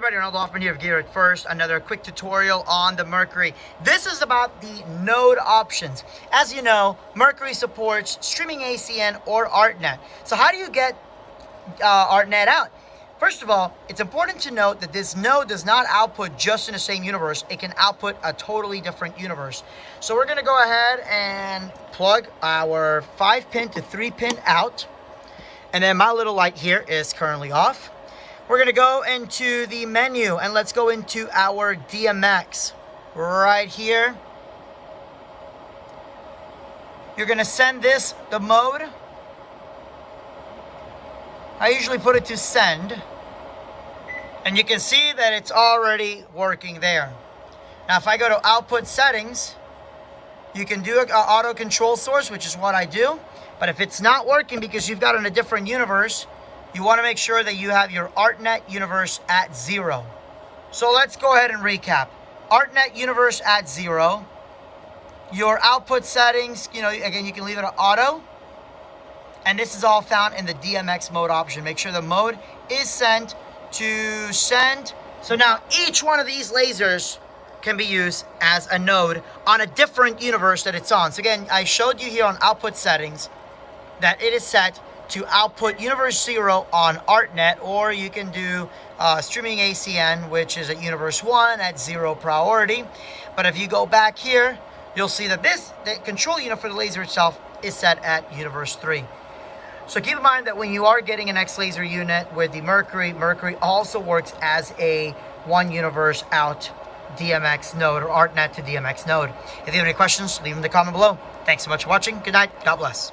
everybody, Ronaldo Hoffman here of Gear It First. Another quick tutorial on the Mercury. This is about the node options. As you know, Mercury supports streaming ACN or ArtNet. So how do you get ArtNet out? First of all, it's important to note that this node does not output just in the same universe. It can output a totally different universe. So we're going to go ahead and plug our 5-pin to 3-pin out. And then my little light here is currently off. We're going to go into the menu and let's go into our DMX right here. You're going to send this the mode. I usually put it to send. And you can see that it's already working there. Now if I go to output settings, you can do an auto control source, which is what I do. But if it's not working because you've got it in a different universe, you want to make sure that you have your ArtNet universe at 0. So let's go ahead and recap. ArtNet universe at 0. Your output settings, again, you can leave it at auto. And this is all found in the DMX mode option. Make sure the mode is sent to send. So now each one of these lasers can be used as a node on a different universe that it's on. So again, I showed you here on output settings that it is set to output universe 0 on ArtNet, or you can do streaming ACN, which is at universe 1 at 0 priority. But if you go back here, you'll see that the control unit for the laser itself is set at universe 3. So keep in mind that when you are getting an X-Laser unit with the Mercury, Mercury also works as a one universe out DMX node, or ArtNet to DMX node. If you have any questions, leave them in the comment below. Thanks so much for watching. Good night. God bless.